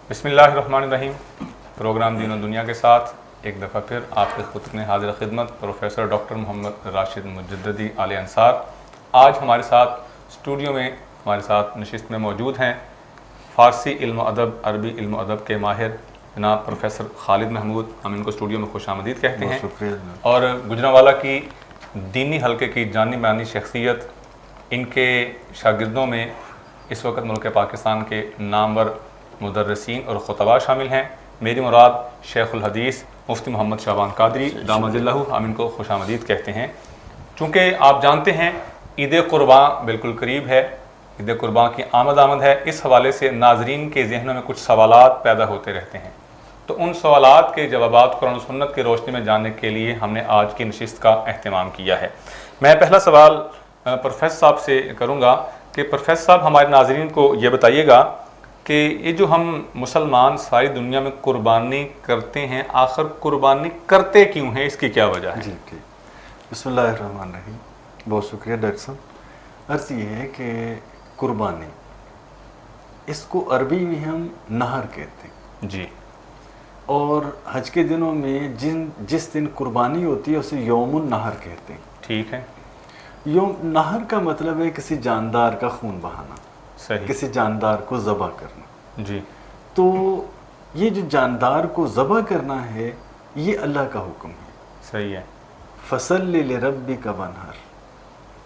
بسم اللہ الرحمن الرحیم۔ پروگرام دین و دنیا کے ساتھ ایک دفعہ پھر آپ کے خدمت حاضر خدمت پروفیسر ڈاکٹر محمد راشد مجددی آل انصار۔ آج ہمارے ساتھ اسٹوڈیو میں ہمارے ساتھ نشست میں موجود ہیں فارسی علم و ادب، عربی علم و ادب کے ماہر جناب پروفیسر خالد محمود۔ ہم ان کو اسٹوڈیو میں خوش آمدید کہتے ہیں۔ اور گجرانوالہ کی دینی حلقے کی جانی مانی شخصیت، ان کے شاگردوں میں اس وقت ملک پاکستان کے نامور مدرسین اور خطباء شامل ہیں۔ میری مراد شیخ الحدیث مفتی محمد شعبان قادری دامت اللہ، ہم ان کو خوش آمدید کہتے ہیں۔ چونکہ آپ جانتے ہیں عید قرباں بالکل قریب ہے، عید قرباں کی آمد ہے، اس حوالے سے ناظرین کے ذہنوں میں کچھ سوالات پیدا ہوتے رہتے ہیں، تو ان سوالات کے جوابات قرآن و سنت کی روشنی میں جاننے کے لیے ہم نے آج کی نشست کا اہتمام کیا ہے۔ میں پہلا سوال پروفیسر صاحب سے کروں گا کہ پروفیسر صاحب ہمارے ناظرین کو یہ بتائیے گا کہ یہ جو ہم مسلمان ساری دنیا میں قربانی کرتے ہیں، آخر قربانی کرتے کیوں ہیں، اس کی کیا وجہ ہے؟ جی ٹھیک، بسم اللہ الرحمن الرحیم۔ بہت شکریہ ڈاکٹر صاحب۔ عرض یہ ہے کہ قربانی، اس کو عربی میں ہم نہر کہتے ہیں جی، اور حج کے دنوں میں جس دن قربانی ہوتی ہے اسے یوم النہر کہتے ہیں۔ ٹھیک ہے۔ یوم نہر کا مطلب ہے کسی جاندار کا خون بہانا، صحیح، کسی جاندار کو ذبح کرنا۔ جی، تو یہ جو جاندار کو ذبح کرنا ہے یہ اللہ کا حکم ہے۔ صحیح ہے۔ فَصَلِّ لِرَبِّكَ وَانْحَرْ،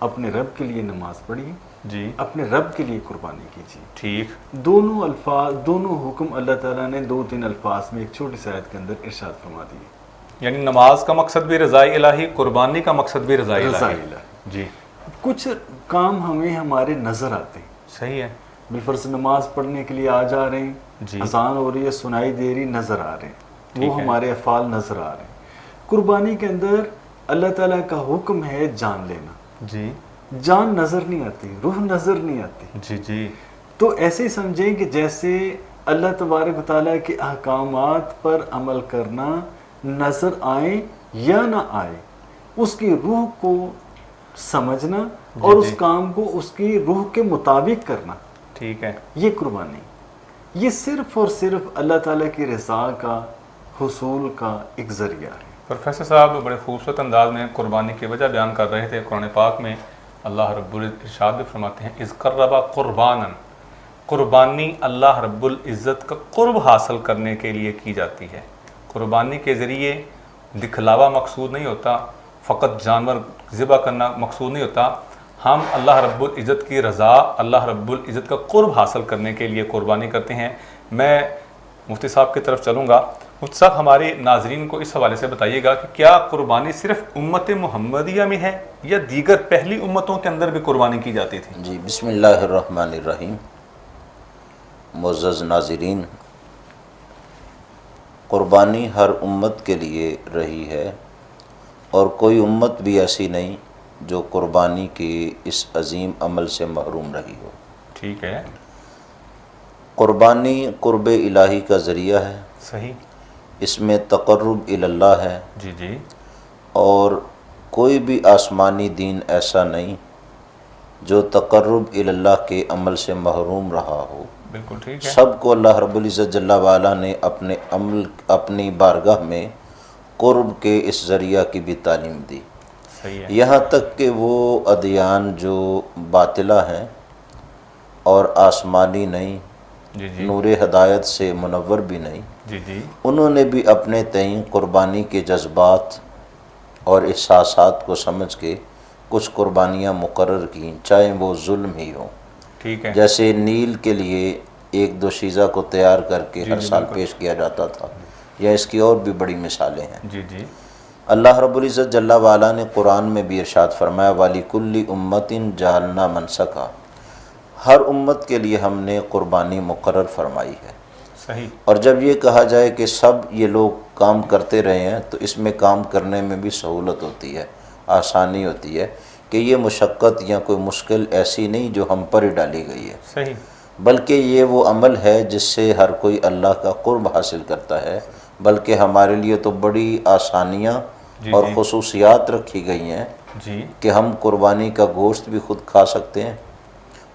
اپنے رب کے لیے نماز پڑھیے، جی، اپنے رب کے لیے قربانی کیجیے۔ ٹھیک، دونوں الفاظ، دونوں حکم اللہ تعالیٰ نے 2-3 الفاظ میں ایک چھوٹی سی آیت کے اندر ارشاد فرما دیے۔ یعنی نماز کا مقصد بھی رضائے الہی، قربانی کا مقصد بھی رضائے الہی۔ جی، کچھ کام ہمیں ہمارے نظر آتے ہیں، صحیح ہے، بالفرض نماز پڑھنے کے لیے آ جا رہے ہیں، جی، اذان ہو رہی ہے، سنائی دے رہی، نظر آ رہے ہیں، ٹھیک وہ ہے، ہمارے افعال نظر آ رہے ہیں۔ قربانی کے اندر اللہ تعالیٰ کا حکم ہے جان لینا۔ جی، جان نظر نہیں آتی، روح نظر نہیں آتی، جی، جی، تو ایسے ہی سمجھیں کہ جیسے اللہ تبارک و تعالیٰ کے احکامات پر عمل کرنا نظر آئے یا نہ آئے، اس کی روح کو سمجھنا اور اس کام کو اس کی روح کے مطابق کرنا، ٹھیک ہے، یہ قربانی، یہ صرف اور صرف اللہ تعالیٰ کی رضا کا حصول کا ایک ذریعہ ہے۔ پروفیسر صاحب بڑے خوبصورت انداز میں قربانی کی وجہ بیان کر رہے تھے۔ قرآن پاک میں اللہ رب العزت ارشاد بھی فرماتے ہیں اذ قربا قربانا، قربانی اللہ رب العزت کا قرب حاصل کرنے کے لیے کی جاتی ہے۔ قربانی کے ذریعے دکھلاوا مقصود نہیں ہوتا، فقط جانور ذبح کرنا مقصود نہیں ہوتا، ہم اللہ رب العزت کی رضا، اللہ رب العزت کا قرب حاصل کرنے کے لیے قربانی کرتے ہیں۔ میں مفتی صاحب کی طرف چلوں گا۔ مفتی صاحب ہمارے ناظرین کو اس حوالے سے بتائیے گا کہ کیا قربانی صرف امت محمدیہ میں ہے یا دیگر پہلی امتوں کے اندر بھی قربانی کی جاتی تھی؟ جی، بسم اللہ الرحمن الرحیم۔ معزز ناظرین، قربانی ہر امت کے لیے رہی ہے اور کوئی امت بھی ایسی نہیں جو قربانی کے اس عظیم عمل سے محروم رہی ہو۔ ٹھیک ہے، قربانی قرب الہی کا ذریعہ ہے، صحیح، اس میں تقرب اللہ ہے، جی، جی، اور کوئی بھی آسمانی دین ایسا نہیں جو تقرب اللہ کے عمل سے محروم رہا ہو۔ بالکل ٹھیک ہے، سب کو اللہ رب العزت جل وعلا نے اپنے عمل، اپنی بارگاہ میں قرب کے اس ذریعہ کی بھی تعلیم دی، صحیح ہے، یہاں تک کہ وہ ادیان جو باطلہ ہیں اور آسمانی نہیں، جی، جی، نور ہدایت سے منور بھی نہیں، جی، جی، انہوں نے بھی اپنے تئیں قربانی کے جذبات اور احساسات کو سمجھ کے کچھ قربانیاں مقرر کیں، چاہے وہ ظلم ہی ہوں۔ ٹھیک ہے، جیسے نیل کے لیے 1-2 شیزہ کو تیار کر کے ہر سال بالکل، پیش کیا جاتا تھا، یا اس کی اور بھی بڑی مثالیں ہیں۔ جی، جی، اللہ رب العزت جل وعلا نے قرآن میں بھی ارشاد فرمایا وَلِكُلِّ أُمَّةٍ جَعَلْنَا مَنْسَكًا، ہر امت کے لیے ہم نے قربانی مقرر فرمائی ہے۔ صحیح، اور جب یہ کہا جائے کہ سب یہ لوگ کام کرتے رہے ہیں تو اس میں کام کرنے میں بھی سہولت ہوتی ہے، آسانی ہوتی ہے، کہ یہ مشقت یا کوئی مشکل ایسی نہیں جو ہم پر ہی ڈالی گئی ہے، صحیح، بلکہ یہ وہ عمل ہے جس سے ہر کوئی اللہ کا قرب حاصل کرتا ہے، بلکہ ہمارے لیے تو بڑی آسانیاں جی، اور جی، خصوصیات رکھی گئی ہیں جی، کہ ہم قربانی کا گوشت بھی خود کھا سکتے ہیں،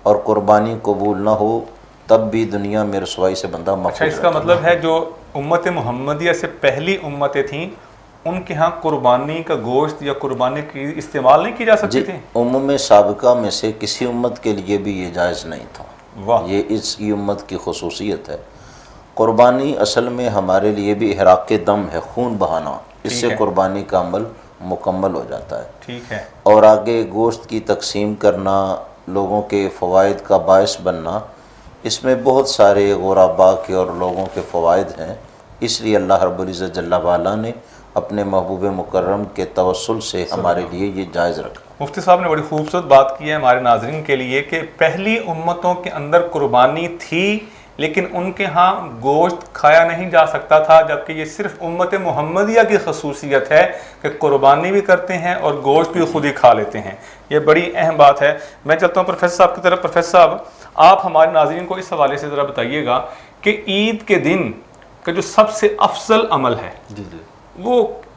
اور قربانی قبول نہ ہو تب بھی دنیا میں رسوائی سے بندہ اچھا، محفوظ اس کا رہتا ہے۔ مطلب ہے جو امت محمدیہ سے پہلی امتیں تھیں ان کے ہاں قربانی کا گوشت یا قربانی کی استعمال نہیں کی جا سکتی جی، تھی؟ امم سابقہ میں سے کسی امت کے لیے بھی یہ جائز نہیں تھا، واہ، یہ اس کی امت کی خصوصیت ہے۔ قربانی اصل میں ہمارے لیے بھی احراق دم ہے، خون بہانا، اس ٹھیک سے ہے۔ قربانی کا عمل مکمل ہو جاتا ہے۔ ٹھیک ہے، اور آگے گوشت کی تقسیم کرنا، لوگوں کے فوائد کا باعث بننا، اس میں بہت سارے غرباء کے اور لوگوں کے فوائد ہیں، اس لیے اللہ رب العزت جل وعلا نے اپنے محبوب مکرم کے توسل سے ہمارے لیے یہ جائز رکھا۔ مفتی صاحب نے بڑی خوبصورت بات کی ہے ہمارے ناظرین کے لیے کہ پہلی امتوں کے اندر قربانی تھی لیکن ان کے ہاں گوشت کھایا نہیں جا سکتا تھا، جبکہ یہ صرف امت محمدیہ کی خصوصیت ہے کہ قربانی بھی کرتے ہیں اور گوشت بھی خود ہی کھا لیتے ہیں۔ یہ بڑی اہم بات ہے۔ میں چلتا ہوں پروفیسر صاحب کی طرف۔ پروفیسر صاحب، آپ ہمارے ناظرین کو اس حوالے سے ذرا بتائیے گا کہ عید کے دن کا جو سب سے افضل عمل ہے جی جی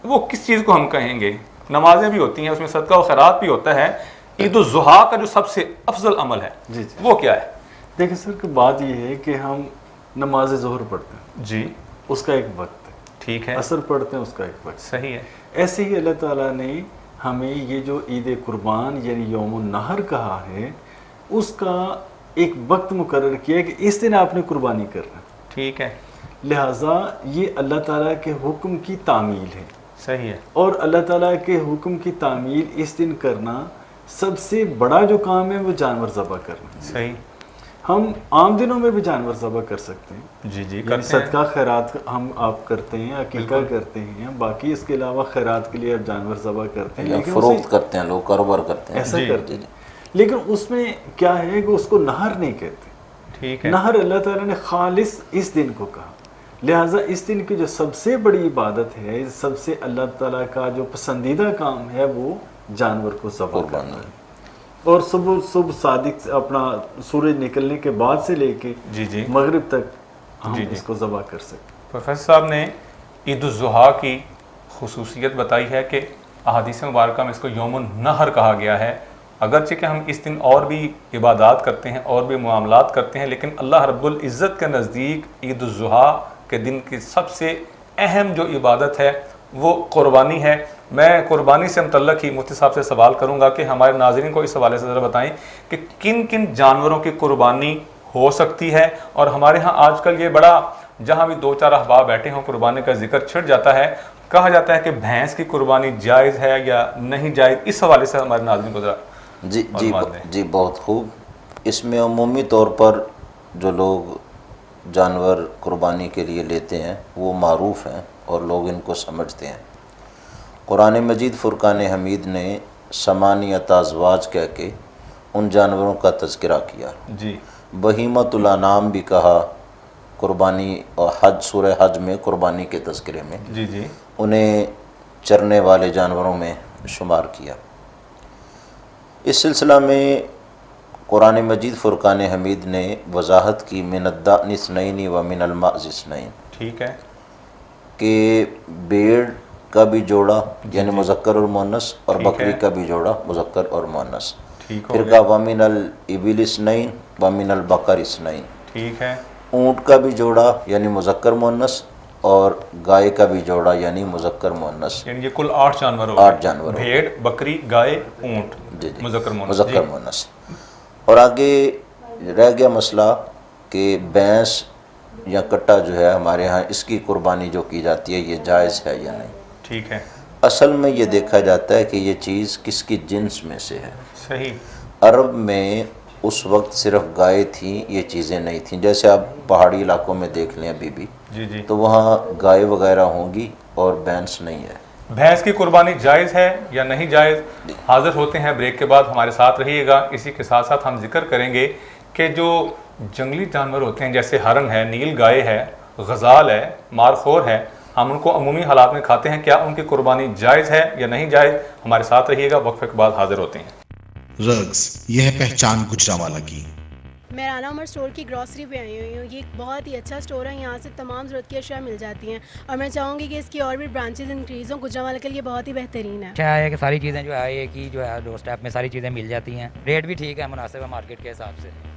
وہ کس چیز کو ہم کہیں گے؟ نمازیں بھی ہوتی ہیں، اس میں صدقہ و خیرات بھی ہوتا ہے، عید الضحیٰ کا جو سب سے افضل عمل ہے جی جی وہ کیا ہے؟ دیکھیں سر کہ بات یہ ہے کہ ہم نماز ظہر پڑھتے ہیں، جی، اس کا ایک وقت ہے، ٹھیک ہے، عصر پڑھتے ہیں، اس کا ایک وقت صحیح ہے، ہے۔ ایسے ہی اللہ تعالیٰ نے ہمیں یہ جو عید قربان یعنی یوم النحر کہا ہے، اس کا ایک وقت مقرر کیا ہے کہ اس دن آپ نے قربانی کرنا ہے۔ ٹھیک ہے، لہٰذا یہ اللہ تعالیٰ کے حکم کی تعمیل ہے، صحیح ہے، اور اللہ تعالیٰ کے حکم کی تعمیل اس دن کرنا سب سے بڑا جو کام ہے وہ جانور ذبح کرنا ہے۔ صحیح، ہم عام دنوں میں بھی جانور ذبح کر سکتے ہیں، جی جی، یعنی کرتے ہیں، صدقہ خیرات ہم آپ کرتے ہیں، عقیقہ کرتے ہیں، باقی اس کے علاوہ خیرات کے لیے آپ جانور ذبح کرتے ہیں، یا لیکن فروخت کرتے ہیں لوگ، کاروبار کرتے ہیں۔ ایسا جی، کرتے ہیں، لیکن اس میں کیا ہے کہ اس کو نہر نہیں کہتے۔ ٹھیک ہے، نہر اللہ تعالیٰ نے خالص اس دن کو کہا، لہٰذا اس دن کی جو سب سے بڑی عبادت ہے، سب سے اللہ تعالیٰ کا جو پسندیدہ کام ہے وہ جانور کو ذبح کرنا ہے۔ اور صبح صادق اپنا سورج نکلنے کے بعد سے لے کے جی جی، مغرب تک ہم جی جی۔ اس کو ذبح کر سکتے ہیں۔ پروفیسر صاحب نے عید الضحیٰ کی خصوصیت بتائی ہے کہ احادیث مبارکہ میں اس کو یوم النحر کہا گیا ہے، اگرچہ کہ ہم اس دن اور بھی عبادات کرتے ہیں اور بھی معاملات کرتے ہیں، لیکن اللہ رب العزت کے نزدیک عید الضحیٰ کے دن کی سب سے اہم جو عبادت ہے وہ قربانی ہے۔ میں قربانی سے متعلق ہی مفتی صاحب سے سوال کروں گا کہ ہمارے ناظرین کو اس حوالے سے ذرا بتائیں کہ کن کن جانوروں کی قربانی ہو سکتی ہے، اور ہمارے ہاں آج کل یہ بڑا، جہاں بھی دو چار احباب بیٹھے ہوں قربانی کا ذکر چھڑ جاتا ہے، کہا جاتا ہے کہ بھینس کی قربانی جائز ہے یا نہیں جائز، اس حوالے سے ہمارے ناظرین کو ذرا معلومات دیں۔ جی بہت خوب۔ اس میں عمومی طور پر جو لوگ جانور قربانی کے لیے لیتے ہیں وہ معروف ہیں اور لوگ ان کو سمجھتے ہیں۔ قرآن مجید فرقان حمید نے ثمانیۃ ازواج کہہ کے ان جانوروں کا تذکرہ کیا، جی، بہیمۃ الانعام بھی کہا قربانی، اور حج سورہ حج میں قربانی کے تذکرے میں جی جی، انہیں چرنے والے جانوروں میں شمار کیا۔ اس سلسلہ میں قرآن مجید فرقان حمید نے وضاحت کی من الدأن اثنین و من المعز اثنین، ٹھیک ہے، کہ بھیڑ کا بھی جوڑا یعنی مذکر اور مؤنث، اور ٹھیک ہے، بکری کا بھی جوڑا مذکر اور مؤنث، ٹھیک ہو پھر گیا، کہا ومن الابل اثنین ومن البقر اثنین، ٹھیک ہے، اونٹ کا بھی جوڑا یعنی مذکر مؤنث، اور گائے کا بھی جوڑا یعنی مذکر مؤنث، یعنی یہ کل 8 جانور ہو 8 جانور ہو گئے۔ بھیڑ، بکری، گائے، اونٹ، جی جی، مذکر مؤنث، مذکر مؤنث۔ اور آگے رہ گیا مسئلہ کہ بھینس یا کٹا جو ہے ہمارے ہاں، اس کی قربانی جو کی جاتی ہے یہ جائز ہے یا نہیں۔ ٹھیک ہے، اصل میں یہ دیکھا جاتا ہے کہ یہ چیز کس کی جنس میں سے ہے۔ صحیح، عرب میں اس وقت صرف گائے تھیں، یہ چیزیں نہیں تھیں، جیسے آپ پہاڑی علاقوں میں دیکھ لیں ابھی بھی، جی جی۔ تو وہاں گائے وغیرہ ہوں گی اور بھینس نہیں ہے۔ بھینس کی قربانی جائز ہے یا نہیں جائز؟ حاضر ہوتے ہیں بریک کے بعد، ہمارے ساتھ رہیے گا۔ اسی کے ساتھ ساتھ ہم ذکر کریں گے کہ جو جنگلی جانور ہوتے ہیں جیسے ہرن ہے، نیل گائے ہے، غزال ہے، مارخور ہے، ہم ان کو عمومی حالات میں کھاتے ہیں، کیا ان کی قربانی جائز ہے یا نہیں جائز؟ ہمارے ساتھ رہیے گا، وقفے کے بعد حاضر ہوتے ہیں۔ رگز، یہ ہے پہچان گجرانوالہ کی۔ میں رانا عمر اسٹور کی گروسری پہ آئی ہوئی ہوں۔ یہ ایک بہت ہی اچھا اسٹور ہے، یہاں سے تمام ضرورت کی اشیاء مل جاتی ہیں، اور میں چاہوں گی کہ اس کی اور بھی برانچز انکریز ہوں۔ گجرانوالہ کے لیے بہت ہی بہترین ہے۔ اچھا ہے کہ ساری چیزیں جو ہے ایک ہی جو ہے ڈور اسٹیپ میں ساری چیزیں مل جاتی ہیں، ریٹ بھی ٹھیک ہے، مناسب ہے مارکیٹ کے حساب سے۔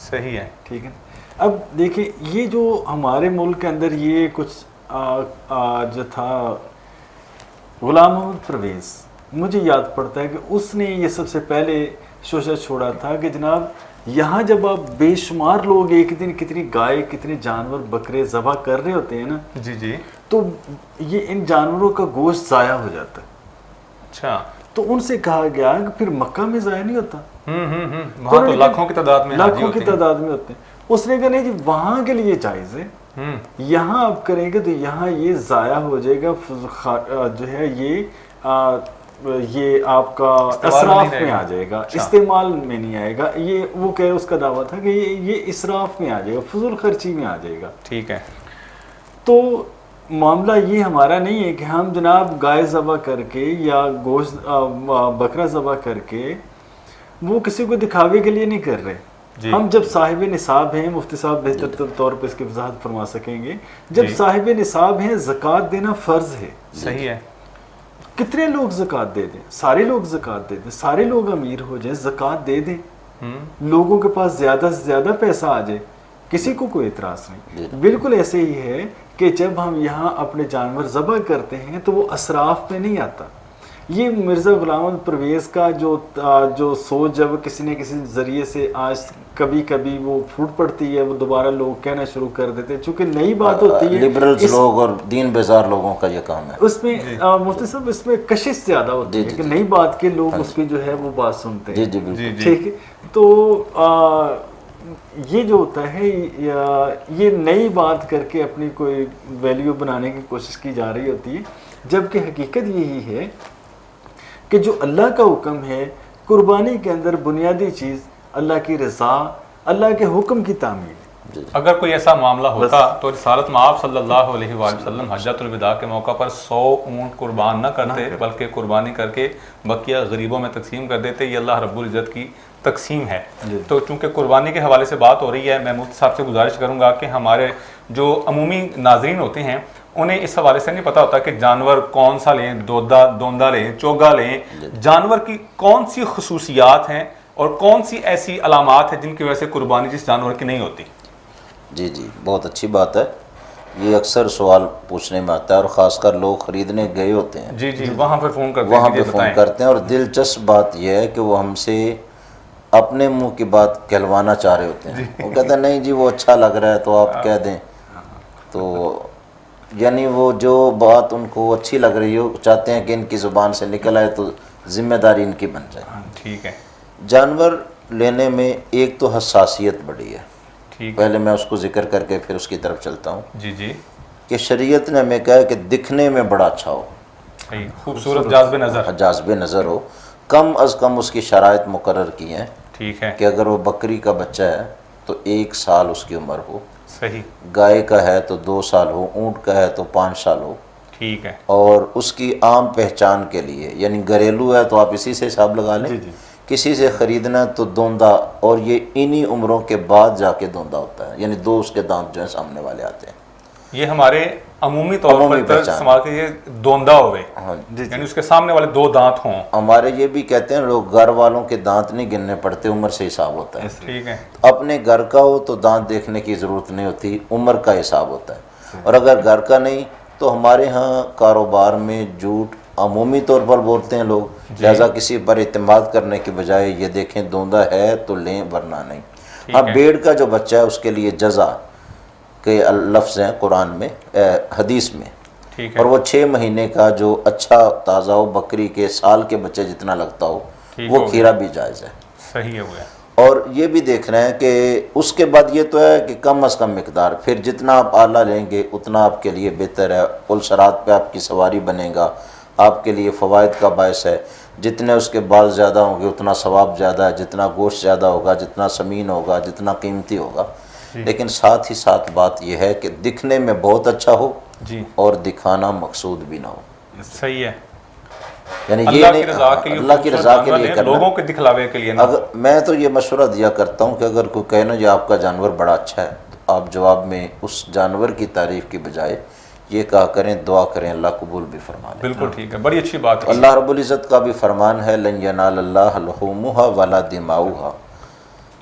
صحیح ہے. ٹھیک ہے. اب دیکھیں یہ جو ہمارے ملک کے اندر یہ کچھ جو تھا غلام محمد پرویز، مجھے یاد پڑتا ہے کہ اس نے یہ سب سے پہلے شوشہ چھوڑا تھا کہ جناب یہاں جب آپ بے شمار لوگ ایک دن کتنی گائے کتنے جانور بکرے ذبح کر رہے ہوتے ہیں نا، جی جی، تو یہ ان جانوروں کا گوشت ضائع ہو جاتا ہے. اچھا. تو ان سے کہا گیا کہ پھر مکہ میں ضائع نہیں ہوتا، وہاں تو لاکھوں کی تعداد میں لاکھوں کی تعداد میں ہوتے ہیں. اس نے کہا نہیں جی وہاں کے لیے جائز ہے، یہاں آپ کریں گے تو یہاں یہ ضائع ہو جائے گا، جو ہے یہ آپ کا اسراف میں آ جائے گا، استعمال میں نہیں آئے گا. یہ وہ کہ اس کا دعویٰ تھا کہ یہ اسراف میں آ جائے گا، فضول خرچی میں آ جائے گا. ٹھیک ہے. تو معاملہ یہ ہمارا نہیں ہے کہ ہم جناب گائے ذبح کر کے یا گوشت بکرا ذبح کر کے وہ کسی کو دکھاوے کے لیے نہیں کر رہے. ہم جب صاحب نصاب ہیں، مفتی صاحب بہتر طور پہ اس کی وضاحت فرما سکیں گے، جب صاحب نصاب ہیں زکوٰۃ دینا فرض ہے. صحیح ہے. کتنے لوگ زکوٰۃ دے دیں؟ سارے لوگ زکوٰۃ دے دیں، سارے لوگ امیر ہو جائیں، زکوٰۃ دے دیں، لوگوں کے پاس زیادہ سے زیادہ پیسہ آ جائے، کسی کو کوئی اعتراض نہیں. بالکل ایسے ہی ہے کہ جب ہم یہاں اپنے جانور ذبح کرتے ہیں تو وہ اسراف میں نہیں آتا. یہ مرزا غلام محمد پرویز کا جو سوچ جب کسی نہ کسی ذریعے سے آج کبھی کبھی وہ پھوٹ پڑتی ہے، وہ دوبارہ لوگ کہنا شروع کر دیتے ہیں، چونکہ نئی بات ہوتی ہے. لبرلز لوگ اور دین بیزار لوگوں کا یہ کام ہے. اس میں مفتی صاحب اس میں کشش زیادہ ہوتی ہے کہ نئی بات کے لوگ اس کی جو ہے وہ بات سنتے ہیں. جی بالکل. ٹھیک ہے. تو یہ جو ہوتا ہے یہ نئی بات کر کے اپنی کوئی ویلیو بنانے کی کوشش کی جا رہی ہوتی ہے، جبکہ حقیقت یہی ہے کہ جو اللہ کا حکم ہے قربانی کے اندر بنیادی چیز اللہ کی رضا، اللہ کے حکم کی تعمیل. اگر کوئی ایسا معاملہ ہوتا تو رسالت میں آپ صلی اللہ علیہ وآلہ وسلم حجۃ الوداع کے موقع پر 100 اونٹ قربان نہ کرتے بلکہ قربانی کر کے بقیہ غریبوں میں تقسیم کر دیتے. یہ اللہ رب العزت کی تقسیم ہے. تو چونکہ قربانی کے حوالے سے بات ہو رہی ہے، میں مفتی صاحب سے گزارش کروں گا کہ ہمارے جو عمومی ناظرین ہوتے ہیں انہیں اس حوالے سے نہیں پتہ ہوتا کہ جانور کون سا لیں، دوندا لیں، چوگا لیں، جانور کی کون سی خصوصیات ہیں اور کون سی ایسی علامات ہیں جن کی وجہ سے قربانی جس جانور کی نہیں ہوتی. جی جی، بہت اچھی بات ہے. یہ اکثر سوال پوچھنے میں آتا ہے اور خاص کر لوگ خریدنے گئے ہوتے ہیں. جی جی، وہاں پہ فون کرتے ہیں، وہاں پہ فون کرتے ہیں اور دلچسپ بات یہ ہے کہ وہ ہم سے اپنے منہ کی بات کہلوانا چاہ رہے ہوتے ہیں. وہ کہتے ہیں نہیں جی وہ اچھا لگ رہا ہے تو آپ کہہ دیں. تو یعنی وہ جو بات ان کو اچھی لگ رہی ہو چاہتے ہیں کہ ان کی زبان سے نکل آئے تو ذمہ داری ان کی بن جائے. ٹھیک ہے. جانور لینے میں ایک تو حساسیت بڑی ہے. پہلے میں اس کو ذکر کر کے پھر اس کی طرف چلتا ہوں. جی جی. کہ شریعت نے ہمیں کہا کہ دکھنے میں بڑا اچھا ہو، خوبصورت، جاذب نظر ہو. کم از کم اس کی شرائط مقرر کی ہیں. ٹھیک ہے. کہ اگر وہ بکری کا بچہ ہے تو 1 سال اس کی عمر ہو. صحیح. گائے کا ہے تو 2 سال ہو، اونٹ کا ہے تو 5 سال ہو. ٹھیک ہے. اور اس کی عام پہچان کے لیے یعنی گھریلو ہے تو آپ اسی سے حساب لگا لیں. کسی سے خریدنا تو دوندا، اور یہ انہی عمروں کے بعد جا کے دوندا ہوتا ہے، یعنی 2 اس کے دانت جو ہیں سامنے والے آتے ہیں. یہ ہمارے عمومی طور پر استعمال کے یہ دوندا ہوئے، یعنی اس کے سامنے والے 2 دانت ہوں. ہمارے یہ بھی کہتے ہیں لوگ گھر والوں کے دانت نہیں گننے پڑتے، عمر سے حساب ہوتا ہے. ٹھیک ہے. اپنے گھر کا ہو تو دانت دیکھنے کی ضرورت نہیں ہوتی، عمر کا حساب ہوتا ہے. اور اگر گھر کا نہیں تو ہمارے ہاں کاروبار میں جھوٹ عمومی طور پر بولتے ہیں لوگ، لہذا کسی پر اعتماد کرنے کی بجائے یہ دیکھیں دوندا ہے تو لیں ورنہ نہیں. ہاں بھیڑ کا جو بچہ ہے اس کے لیے جزا کے لفظ ہیں قرآن میں، حدیث میں. اور وہ 6 مہینے کا جو اچھا تازہ ہو، بکری کے سال کے بچے جتنا لگتا ہو وہ کھیرا بھی جائز ہے. صحیح ہو گیا. اور یہ بھی دیکھ رہے ہیں کہ اس کے بعد یہ تو ہے کہ کم از کم مقدار، پھر جتنا آپ اعلیٰ لیں گے اتنا آپ کے لیے بہتر ہے. پلسرات پہ آپ کی سواری بنے گا، آپ کے لیے فوائد کا باعث ہے. جتنے اس کے بال زیادہ ہوں گے اتنا ثواب زیادہ ہے، جتنا گوشت زیادہ ہوگا، جتنا سمین ہوگا، جتنا قیمتی ہوگا. لیکن ساتھ ہی ساتھ بات یہ ہے کہ دکھنے میں بہت اچھا ہو اور دکھانا مقصود بھی نہ ہو. صحیح ہے. یعنی یہ نہیں اللہ کی رضا کے لیے کرنا، لوگوں کے دکھلاوے کے لیے. میں تو یہ مشورہ دیا کرتا ہوں کہ اگر کوئی کہے نا یہ آپ کا جانور بڑا اچھا ہے تو آپ جواب میں اس جانور کی تعریف کی بجائے یہ کہا کریں دعا کریں اللہ قبول بھی فرما لیں. بالکل ٹھیک ہے، بڑی اچھی بات ہے. اللہ رب العزت کا بھی فرمان ہے لن ینال اللہ لحومها ولا دماؤها،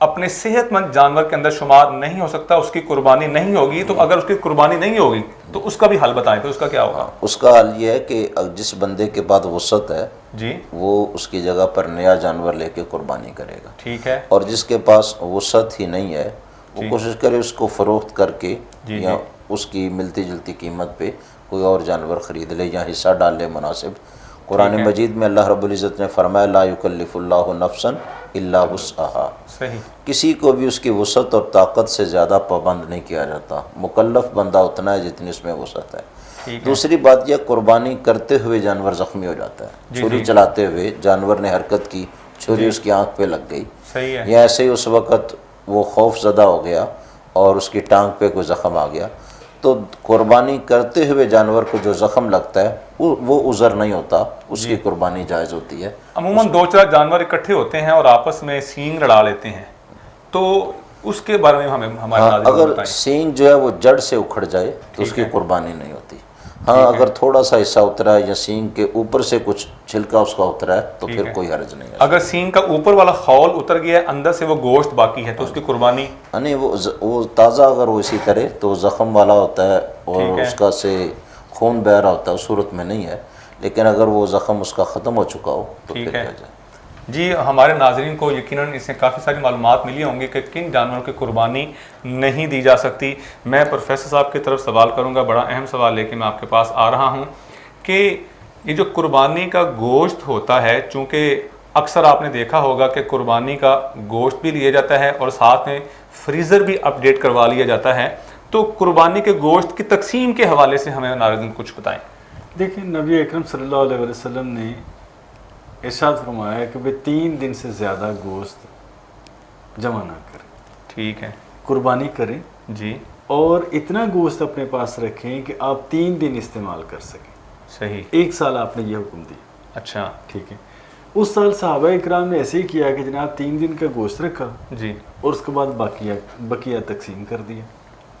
اپنے صحت مند جانور کے اندر شمار نہیں ہو سکتا, اس کی قربانی نہیں ہوگی, تو اگر اس کی قربانی نہیں ہوگی تو اس کا بھی حل بتائیں, تو اس کا کیا ہوگا؟ اس کا حل یہ ہے کہ جس بندے کے پاس وسعت ہے جی وہ اس کی جگہ پر نیا جانور لے کے قربانی کرے گا. ٹھیک ہے. اور جس کے پاس وسعت ہی نہیں ہے وہ کوشش کرے اس کو فروخت کر کے یا اس کی ملتی جلتی قیمت پہ کوئی اور جانور خرید لے یا حصہ ڈال لے مناسب. قرآن مجید میں اللہ رب العزت نے فرمایا لا یکلف اللہ نفسا الا وسعها. صحیح. کسی کو بھی اس کی وسعت اور طاقت سے زیادہ پابند نہیں کیا جاتا, مکلف بندہ اتنا ہے جتنی اس میں وسعت ہے. دوسری بات یہ قربانی کرتے ہوئے جانور زخمی ہو جاتا ہے. چھری چلاتے ہوئے جانور نے حرکت کی, چھری اس کی آنکھ پہ لگ گئی, یا ایسے ہی اس وقت وہ خوف زدہ ہو گیا اور اس کی ٹانگ پہ کوئی زخم آ گیا, تو قربانی کرتے ہوئے جانور کو جو زخم لگتا ہے وہ عذر نہیں ہوتا, اس کی قربانی جائز ہوتی ہے. عموماً 2-4 جانور اکٹھے ہوتے ہیں اور آپس میں سینگ لڑا لیتے ہیں, تو اس کے بارے میں ہمیں ہمارے اگر سینگ جو ہے وہ جڑ سے اکھڑ جائے تو اس کی قربانی نہیں ہوتی. ہاں اگر تھوڑا سا حصہ اترا ہے یا سینگ کے اوپر سے کچھ چھلکا اس کا اترا ہے تو پھر کوئی حرج نہیں ہے. اگر سینگ کا اوپر والا خول اتر گیا ہے, اندر سے وہ گوشت باقی ہے, تو اس کی قربانی نہیں, وہ تازہ اگر وہ اسی طرح تو زخم والا ہوتا ہے اور اس کا سے خون بہ رہا ہوتا ہے, اس صورت میں نہیں ہے. لیکن اگر وہ زخم اس کا ختم ہو چکا ہو تو پھر کیا جائے. جی ہمارے ناظرین کو یقیناً اس سے کافی ساری معلومات ملی ہوں گی کہ کن جانوروں کی قربانی نہیں دی جا سکتی. میں پروفیسر صاحب کی طرف سوال کروں گا, بڑا اہم سوال لے کے میں آپ کے پاس آ رہا ہوں کہ یہ جو قربانی کا گوشت ہوتا ہے, چونکہ اکثر آپ نے دیکھا ہوگا کہ قربانی کا گوشت بھی لیا جاتا ہے اور ساتھ میں فریزر بھی اپڈیٹ کروا لیا جاتا ہے, تو قربانی کے گوشت کی تقسیم کے حوالے سے ہمیں ناظرین کچھ بتائیں. دیکھیں نبی اکرم صلی اللہ علیہ وسلم نے ارشاد فرمایا کہ وہ 3 دن سے زیادہ گوشت جمع نہ کریں. ٹھیک ہے. قربانی کریں جی, اور اتنا گوشت اپنے پاس رکھیں کہ آپ 3 دن استعمال کر سکیں. صحیح. 1 سال آپ نے یہ حکم دیا. اچھا ٹھیک ہے. اس سال صحابہ اکرام نے ایسے ہی کیا کہ جناب 3 دن کا گوشت رکھا جی, اور اس کے بعد بقیہ تقسیم کر دیا.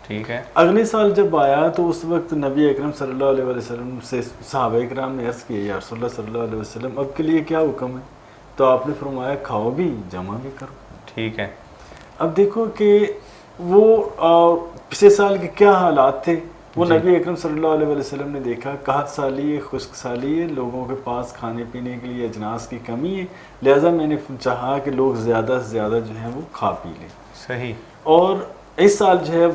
ٹھیک ہے. اگلے سال جب آیا تو اس وقت نبی اکرم صلی اللہ علیہ وسلم سے صحابہ اکرام نے عرض کیا یا رسول اللہ صلی اللہ علیہ وسلم اب کے لیے کیا حکم ہے؟ تو آپ نے فرمایا کھاؤ بھی جمع بھی کرو. ٹھیک ہے. اب دیکھو کہ وہ پچھلے سال کے کیا حالات تھے. وہ نبی اکرم صلی اللہ علیہ وسلم نے دیکھا قحط سالی ہے, خشک سالی ہے, لوگوں کے پاس کھانے پینے کے لیے اجناس کی کمی ہے, لہٰذا میں نے چاہا کہ لوگ زیادہ سے زیادہ جو ہیں وہ کھا پی لیں. صحیح. اور اس سال جو ہے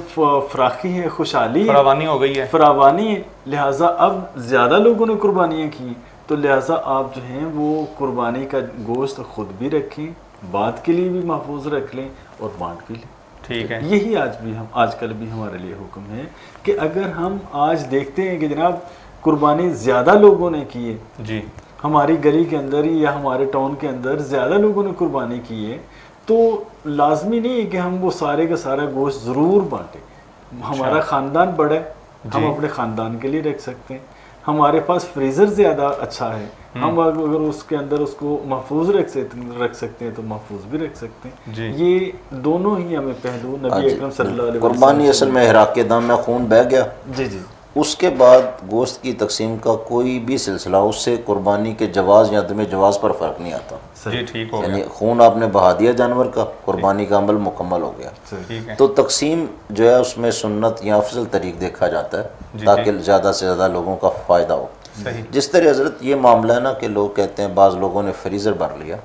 فراخی ہے, خوشحالی ہے, فراوانی ہو گئی ہے, فراوانی ہے, لہٰذا اب زیادہ لوگوں نے قربانیاں کی, تو لہٰذا آپ جو ہیں وہ قربانی کا گوشت خود بھی رکھیں, بعد کے لیے بھی محفوظ رکھ لیں اور بانٹ بھی لیں. ٹھیک ہے. یہی آج کل بھی ہمارے لیے حکم ہے کہ اگر ہم آج دیکھتے ہیں کہ جناب قربانی زیادہ لوگوں نے کی ہے, جی ہماری گلی کے اندر یا ہمارے ٹاؤن کے اندر زیادہ لوگوں نے قربانی کی ہے, تو لازمی نہیں ہے کہ ہم وہ سارے کا سارا گوشت ضرور بانٹیں. ہمارا خاندان بڑا ہے, ہم اپنے خاندان کے لیے رکھ سکتے ہیں. ہمارے پاس فریزر زیادہ اچھا ہے, ہم اگر اس کے اندر اس کو محفوظ رکھ سکتے ہیں تو محفوظ بھی رکھ سکتے ہیں. یہ دونوں ہی ہمیں پہلو نبی اکرم صلی اللہ علیہ وسلم. قربانی اصل میں حراق کے دام میں خون بہہ گیا. جی جی. اس کے بعد گوشت کی تقسیم کا کوئی بھی سلسلہ اس سے قربانی کے جواز یا عدم جواز پر فرق نہیں آتا. جی ٹھیک ہو گیا. یعنی خون آپ نے بہا دیا جانور کا, قربانی کا عمل مکمل ہو گیا. تو تقسیم جو ہے اس میں سنت یا افضل طریق دیکھا جاتا ہے تاکہ زیادہ سے زیادہ لوگوں کا فائدہ ہو. جس طرح حضرت یہ معاملہ ہے نا کہ لوگ کہتے ہیں بعض لوگوں نے فریزر بھر لیا,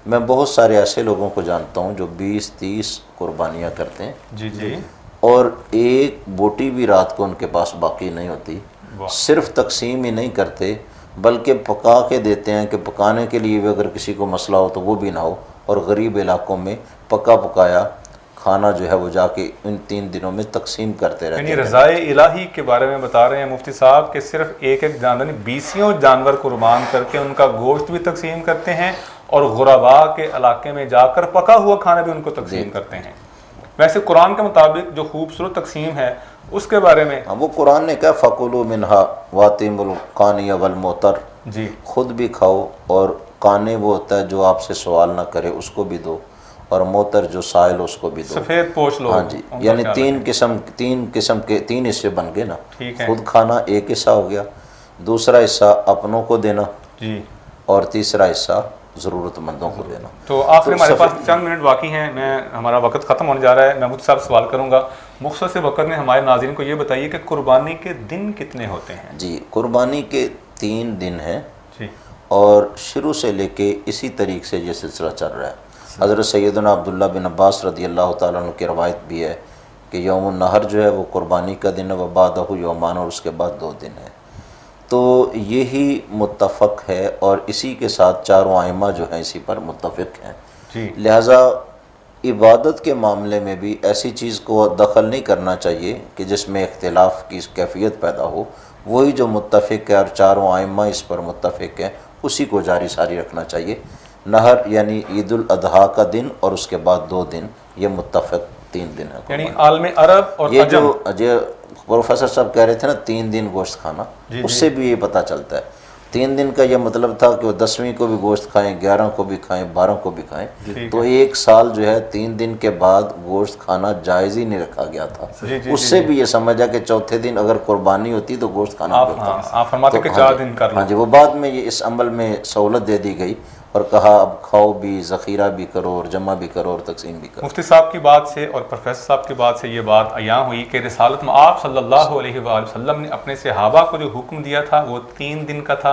میں بہت سارے ایسے لوگوں کو جانتا ہوں جو 20-30 قربانیاں کرتے ہیں. جی جی. اور ایک بوٹی بھی رات کو ان کے پاس باقی نہیں ہوتی. صرف تقسیم ہی نہیں کرتے بلکہ پکا کے دیتے ہیں کہ پکانے کے لیے بھی اگر کسی کو مسئلہ ہو تو وہ بھی نہ ہو, اور غریب علاقوں میں پکا پکایا کھانا جو ہے وہ جا کے ان 3 دنوں میں تقسیم کرتے رہتے ہیں. یعنی رضائے الہی کے بارے میں بتا رہے ہیں مفتی صاحب کہ صرف ایک جانور 20 جانور قربان کر کے ان کا گوشت بھی تقسیم کرتے ہیں, اور غرباء کے علاقے میں جا کر پکا ہوا کھانا بھی ان کو تقسیم کرتے ہیں. ویسے قرآن کے مطابق جو خوبصورت تقسیم ہے اس کے بارے میں وہ قرآن نے کہا فَقُلُوا مِنْهَا وَأَطْعِمُوا الْقَانِيَ وَالْمُعْتَرَّ. جی خود بھی کھاؤ, اور قانی وہ ہوتا ہے جو آپ سے سوال نہ کرے اس کو بھی دو, اور موتر جو سائل اس کو بھی دو. سفید پوش لوگ. ہاں جی, یعنی 3 قسم کے 3 حصے بن گئے نا. خود کھانا ایک حصہ ہو گیا, دوسرا حصہ اپنوں کو دینا, جی, اور تیسرا حصہ ضرورت مندوں کو دینا. تو آخر ہمارے پاس چند منٹ باقی ہیں، ہمارا وقت ختم ہونے جا رہا ہے. میں مجھ صاحب سوال کروں گا، مختصر سے وقت میں ہمارے ناظرین کو یہ بتائیے کہ قربانی کے دن کتنے ہوتے ہیں؟ جی، قربانی کے 3 دن ہیں جی، اور شروع سے لے کے اسی طریق سے یہ سلسلہ چل رہا ہے. حضرت سیدنا عبداللہ بن عباس رضی اللہ تعالیٰ عنہ کی روایت بھی ہے کہ یوم النحر جو ہے وہ قربانی کا دن ہے، و بعدہ یومان، اور اس کے بعد 2 دن ہے. تو یہی متفق ہے اور اسی کے ساتھ چاروں ائمہ جو ہیں اسی پر متفق ہیں. جی، لہٰذا عبادت کے معاملے میں بھی ایسی چیز کو دخل نہیں کرنا چاہیے کہ جس میں اختلاف کی کیفیت پیدا ہو. وہی جو متفق ہے اور چاروں ائمہ اس پر متفق ہیں اسی کو جاری ساری رکھنا چاہیے. نہر یعنی عید الاضحیٰ کا دن اور اس کے بعد 2 دن، یہ متفق 3 دن ہے. یعنی عالم عرب اور یہ جو پروفیسر صاحب کہہ رہے تھے نا 3 دن گوشت کھانا، اس سے بھی یہ پتہ چلتا ہے. 3 دن کا یہ مطلب تھا کہ وہ 10ویں کو بھی گوشت کھائیں، 11 کو بھی کھائیں، 12 کو بھی کھائیں. تو 1 سال جو ہے 3 دن کے بعد گوشت کھانا جائز ہی نہیں رکھا گیا تھا. اس سے بھی یہ سمجھا کہ چوتھے دن اگر قربانی ہوتی تو گوشت کھانا پڑتا. آپ فرماتے کہ 4 دن کر لو. ہاں جی، وہ بعد میں یہ اس عمل میں سہولت دے دی گئی اور کہا اب کھاؤ بھی، ذخیرہ بھی کرو اور جمع بھی کرو اور تقسیم بھی کرو. مفتی صاحب کی بات سے اور پروفیسر صاحب کی بات سے یہ بات عیاں ہوئی کہ رسالت میں آپ صلی اللہ علیہ وآلہ وسلم نے اپنے صحابہ کو جو حکم دیا تھا وہ 3 دن کا تھا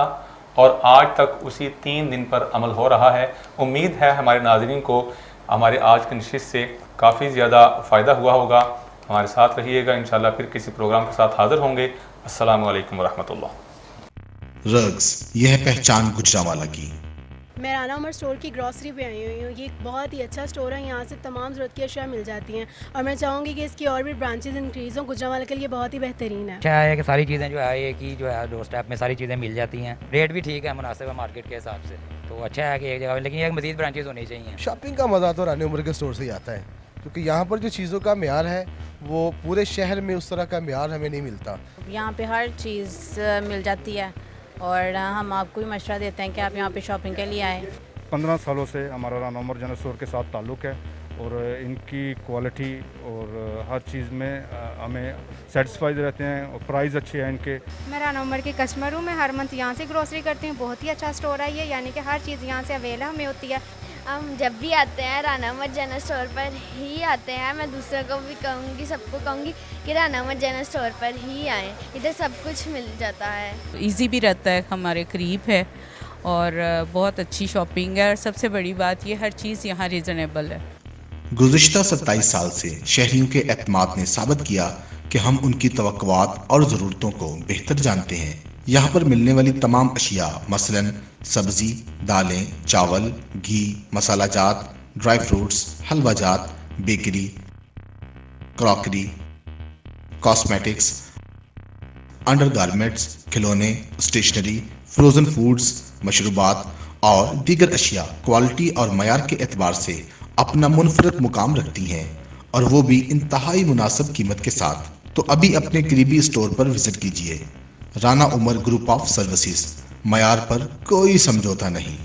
اور آج تک اسی 3 دن پر عمل ہو رہا ہے. امید ہے ہمارے ناظرین کو ہمارے آج کی نشست سے کافی زیادہ فائدہ ہوا ہوگا. ہمارے ساتھ رہیے گا، انشاءاللہ پھر کسی پروگرام کے ساتھ حاضر ہوں گے. السلام علیکم ورحمۃ اللہ. رگز، یہ ہے پہچان گجرانوالہ کی. میں رانا عمر اسٹور کی گروسری پہ آئی ہوئی ہوں. یہ ایک بہت ہی اچھا اسٹور ہے، یہاں سے تمام ضرورت کی اشیاء مل جاتی ہیں اور میں چاہوں گی کہ اس کی اور بھی برانچز انکریز ہوں. گجرانوالہ کے لیے بہت ہی بہترین ہے. اچھا ہے کہ ساری چیزیں جو ہے ایک ہی جو ہے ڈور اسٹیپ میں ساری چیزیں مل جاتی ہیں. ریٹ بھی ٹھیک ہے، مناسب ہے مارکیٹ کے حساب سے. تو اچھا ہے کہ ایک جگہ، لیکن ایک مزید برانچز ہونی چاہیے. شاپنگ کا مزہ تو رانا عمر کے اسٹور سے ہی آتا ہے، کیونکہ یہاں پر جو چیزوں کا معیار ہے وہ پورے شہر میں اس طرح کا معیار ہمیں نہیں ملتا. یہاں پہ ہر چیز مل جاتی ہے اور ہم آپ کو بھی مشورہ دیتے ہیں کہ آپ یہاں پہ شاپنگ کے لیے آئیں. 15 سالوں سے ہمارا رانا عمر جنرل اسٹور کے ساتھ تعلق ہے اور ان کی کوالٹی اور ہر چیز میں ہمیں سیٹسفائیڈ رہتے ہیں اور پرائز اچھے ہیں ان کے. میں رانا عمر کی کسٹمر ہوں، میں ہر منتھ یہاں سے گروسری کرتی ہوں. بہت ہی اچھا اسٹور ہے یہ، یعنی کہ ہر چیز یہاں سے اویلیبل ہمیں ہوتی ہے. ہم جب بھی آتے ہیں رانا عمر جنرل اسٹور پر ہی آتے ہیں. میں دوسروں کو بھی کہوں گی، سب کو کہوں گی کہ رانا عمر جنرل اسٹور پر ہی آئیں، ادھر سب کچھ مل جاتا ہے. ایزی بھی رہتا ہے، ہمارے قریب ہے اور بہت اچھی شاپنگ ہے اور سب سے بڑی بات یہ ہر چیز یہاں ریزنیبل ہے. گزشتہ 27 سال سے شہریوں کے اعتماد نے ثابت کیا کہ ہم ان کی توقعات اور ضرورتوں کو بہتر جانتے ہیں. یہاں پر ملنے والی تمام اشیاء مثلا سبزی، دالیں، چاول، گھی، مسالہ جات، ڈرائی فروٹس، حلوہ جات، bakery, crockery, cosmetics, under garments, کھلونے، اسٹیشنری، فروزن فوڈز، مشروبات اور دیگر اشیاء کوالٹی اور معیار کے اعتبار سے اپنا منفرد مقام رکھتی ہیں اور وہ بھی انتہائی مناسب قیمت کے ساتھ. تو ابھی اپنے قریبی اسٹور پر وزٹ کیجیے. رانا عمر گروپ آف سروسز، معیار پر کوئی سمجھوتا نہیں.